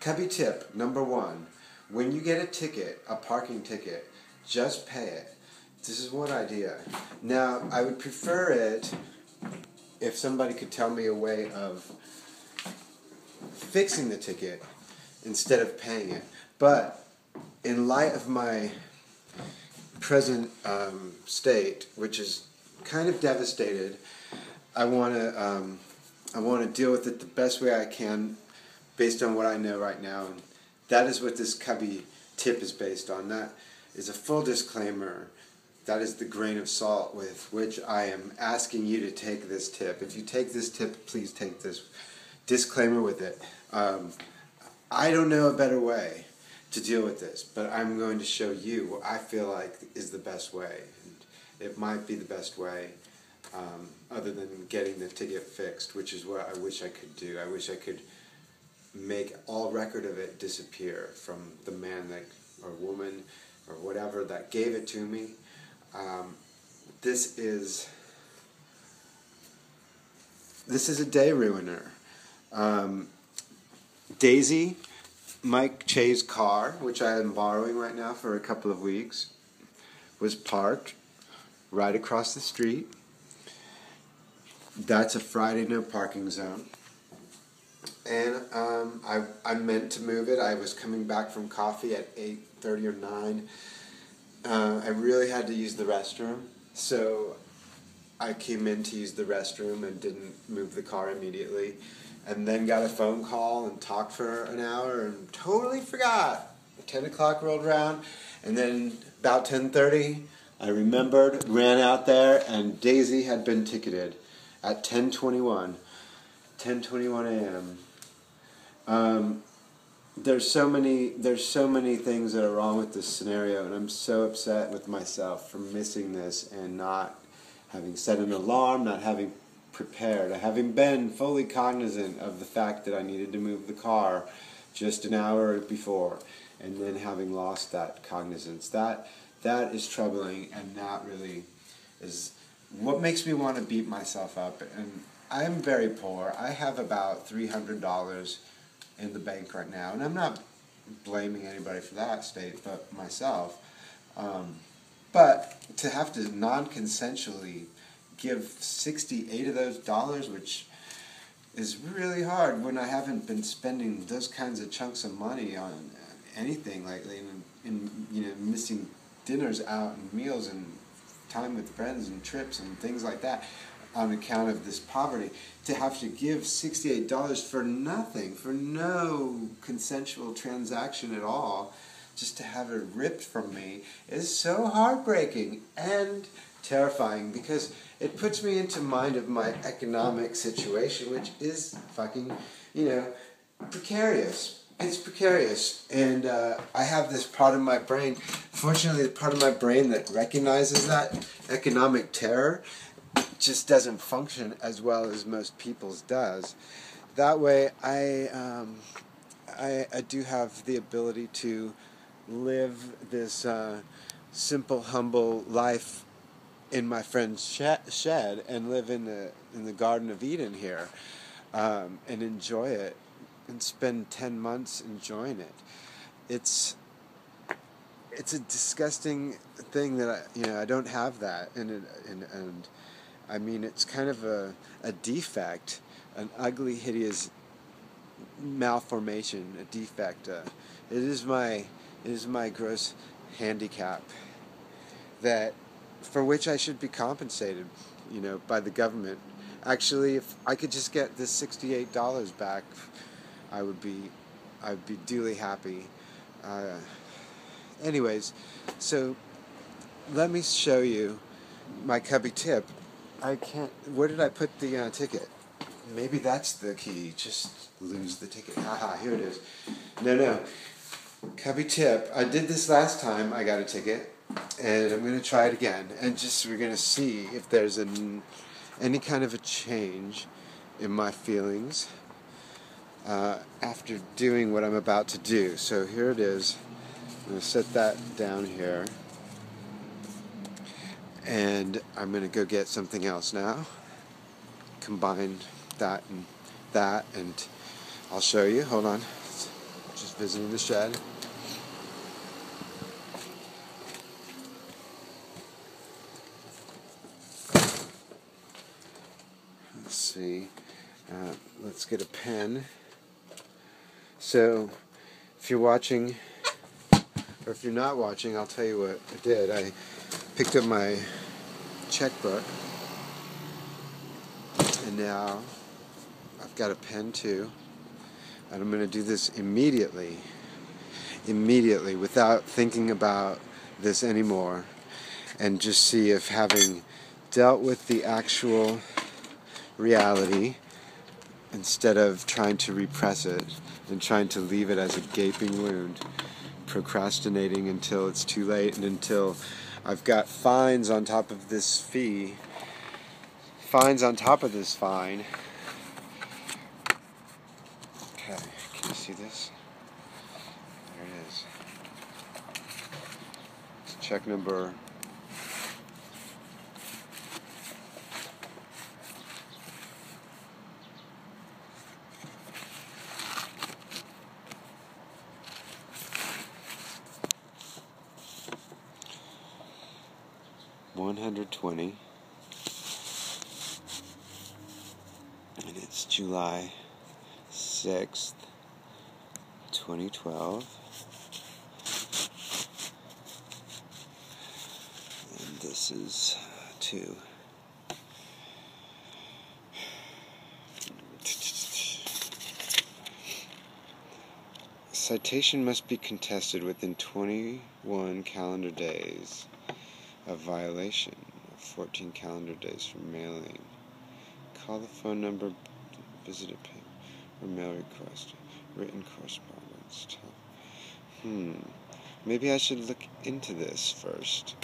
Cubby tip number 1: when you get a ticket, a parking ticket, just pay it. This is one idea. Now, I would prefer it if somebody could tell me a way of fixing the ticket instead of paying it. But in light of my present state, which is kind of devastated, I want to deal with it the best way I can, based on what I know right now, and that is what this Cubby tip is based on. That is a full disclaimer. That is the grain of salt with which I am asking you to take this tip. If you take this tip, please take this disclaimer with it. I don't know a better way to deal with this, but I'm going to show you what I feel like is the best way. And it might be the best way, other than getting the ticket fixed, which is what I wish I could do. I wish I could make all record of it disappear from the man that, or woman or whatever that gave it to me. This is a day ruiner. Daisy, Mike Che's car, which I am borrowing right now for a couple of weeks, was parked right across the street. That's a Friday no parking zone. And I meant to move it. I was coming back from coffee at 8:30 or 9. I really had to use the restroom, so I came in to use the restroom and didn't move the car immediately, and then got a phone call and talked for an hour and totally forgot. 10 o'clock rolled around, and then about 10:30 I remembered, ran out there, and Daisy had been ticketed at 10:21 a.m. There's so many things that are wrong with this scenario, and I'm so upset with myself for missing this and not having set an alarm, not having prepared, having been fully cognizant of the fact that I needed to move the car just an hour before, and then having lost that cognizance. That is troubling, and that really is what makes me want to beat myself up. And I'm very poor. I have about $300 in the bank right now, and I'm not blaming anybody for that state but myself. But to have to non-consensually give 68 of those dollars, which is really hard when I haven't been spending those kinds of chunks of money on anything lately, and missing dinners out and meals and time with friends and trips and things like that, on account of this poverty, to have to give $68 for nothing, for no consensual transaction at all, just to have it ripped from me, is so heartbreaking and terrifying, because it puts me into mind of my economic situation, which is fucking, precarious. It's precarious, and I have this part of my brain, fortunately the part of my brain that recognizes that economic terror just doesn't function as well as most people's does. That way, I do have the ability to live this simple, humble life in my friend's shed, and live in the Garden of Eden here, and enjoy it, and spend 10 months enjoying it. It's a disgusting thing that I don't have that, and I mean, it's kind of a defect, an ugly, hideous malformation, a defect. It is my gross handicap, that for which I should be compensated, by the government. Actually, if I could just get this $68 back, I'd be duly happy. Anyways, so let me show you my Cubby tip. Where did I put the ticket? Maybe that's the key. Just lose the ticket. Haha, here it is. No. Cubby tip. I did this last time I got a ticket, and I'm going to try it again. And we're going to see if there's any kind of a change in my feelings after doing what I'm about to do. So here it is. I'm going to set that down here. And I'm going to go get something else now. Combine that, and I'll show you. Hold on. Just visiting the shed. Let's see. Let's get a pen. So, if you're watching, or if you're not watching, I'll tell you what I did. I picked up my checkbook, and now I've got a pen too, and I'm going to do this immediately, without thinking about this anymore, and just see if, having dealt with the actual reality, instead of trying to repress it and trying to leave it as a gaping wound, procrastinating until it's too late and until I've got fines on top of this fee, fines on top of this fine. Okay, can you see this? There it is. It's check number $120, and it's July 6th, 2012, and this is to citation must be contested within 21 calendar days of violation of 14 calendar days from mailing. Call the phone number, visit a payne, or mail request, written correspondence. Maybe I should look into this first.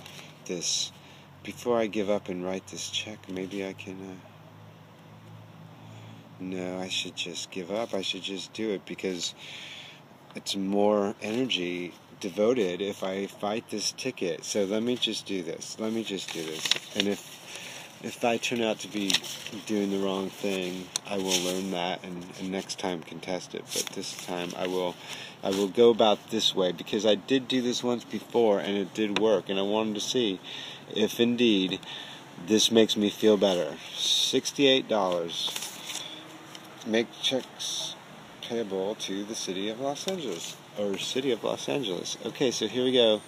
Before I give up and write this check, maybe I can, no, I should just give up. I should just do it, because it's more energy devoted if I fight this ticket. So let me just do this. And if I turn out to be doing the wrong thing, I will learn that and next time contest it. But this time I will go about this way, because I did do this once before and it did work, and I wanted to see if indeed this makes me feel better. $68. Make checks payable to the City of Los Angeles, or City of Los Angeles. Okay, so here we go.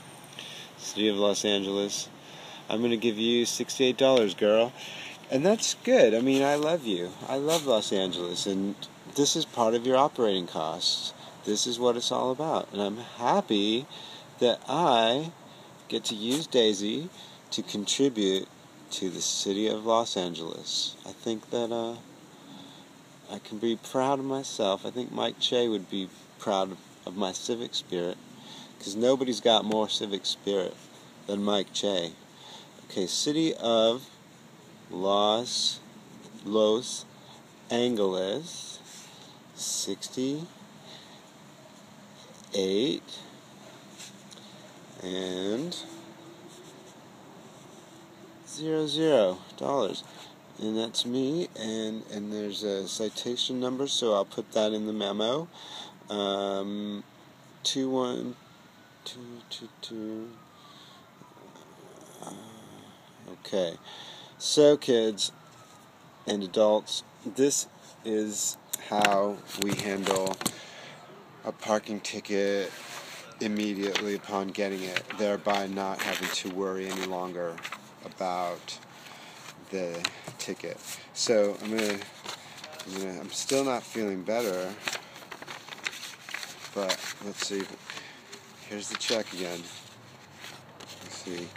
City of Los Angeles. I'm going to give you $68, girl. And that's good. I mean, I love you. I love Los Angeles, and this is part of your operating costs. This is what it's all about. And I'm happy that I get to use Daisy to contribute to the City of Los Angeles. I think that I can be proud of myself. I think Mike Che would be proud of my civic spirit, because nobody's got more civic spirit than Mike Che. Okay, City of Los Angeles, 68 and $00. And that's me, and there's a citation number, so I'll put that in the memo. 21222. Okay, so kids and adults, this is how we handle a parking ticket immediately upon getting it, thereby not having to worry any longer about the ticket. So I'm still not feeling better, but let's see. Here's the check again. Let's see.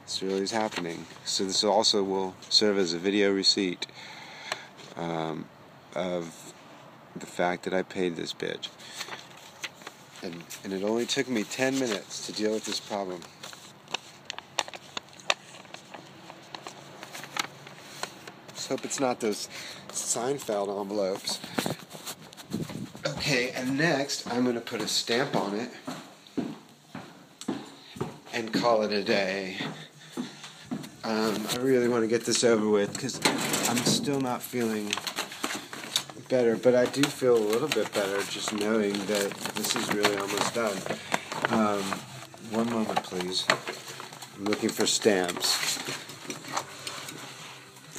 This really is happening. So this also will serve as a video receipt of the fact that I paid this bitch. And it only took me 10 minutes to deal with this problem. Let's hope it's not those Seinfeld envelopes. Okay, and next I'm going to put a stamp on it and call it a day. I really want to get this over with, because I'm still not feeling bit better, but I do feel a little bit better just knowing that this is really almost done. One moment, please. I'm looking for stamps.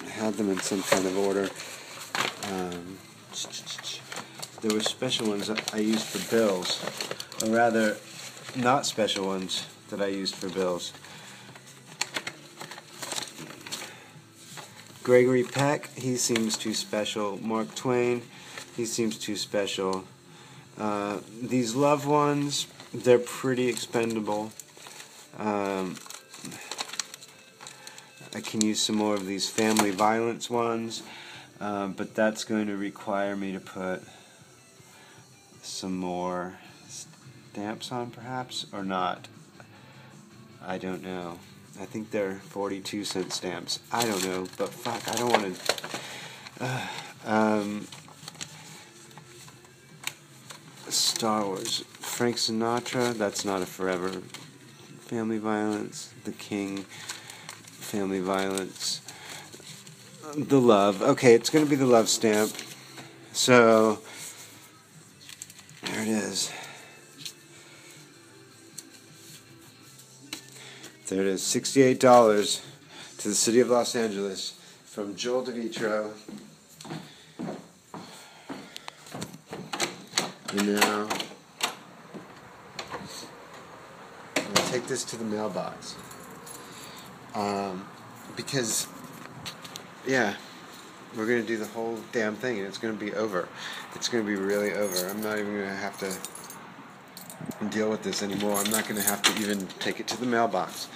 I had them in some kind of order. There were special ones I used for bills, or rather, not special ones that I used for bills. Gregory Peck, he seems too special. Mark Twain, he seems too special. These loved ones, they're pretty expendable. I can use some more of these family violence ones, but that's going to require me to put some more stamps on, perhaps, or not. I don't know. I think they're 42-cent stamps. I don't know, but fuck, I don't want to... Star Wars. Frank Sinatra, that's not a forever. Family violence. The King. Family violence. The love. Okay, it's going to be the love stamp. So, there it is. There it is, $68 to the city of Los Angeles from Joel DeVitro. And now, I'm going to take this to the mailbox. Because, yeah, we're going to do the whole damn thing and it's going to be over. It's going to be really over. I'm not even going to have to deal with this anymore. I'm not going to have to even take it to the mailbox.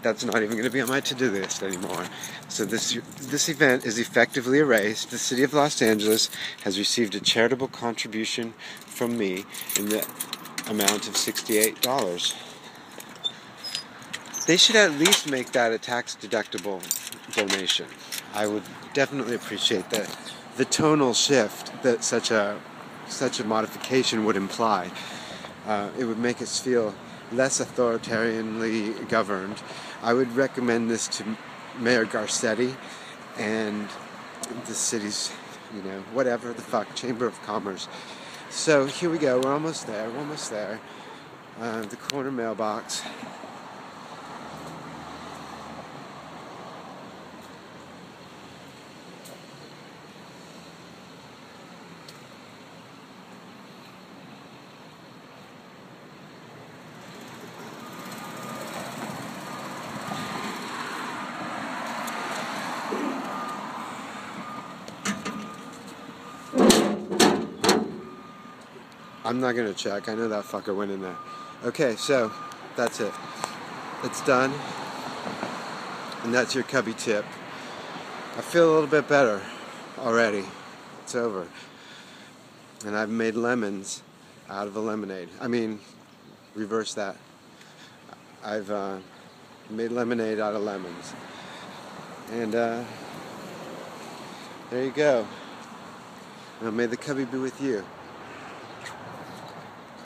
That's not even going to be on my to-do list anymore. So this event is effectively erased. The city of Los Angeles has received a charitable contribution from me in the amount of $68. They should at least make that a tax-deductible donation. I would definitely appreciate that. The tonal shift that such a modification would imply. It would make us feel less authoritarianly governed. I would recommend this to Mayor Garcetti and the city's, whatever the fuck, Chamber of Commerce. So here we go. We're almost there. The corner mailbox. I'm not going to check. I know that fucker went in there. Okay, so that's it. It's done. And that's your Cubby Tip. I feel a little bit better already. It's over. And I've made lemons out of a lemonade. I mean, reverse that. I've made lemonade out of lemons. And there you go. Now may the Cubby be with you.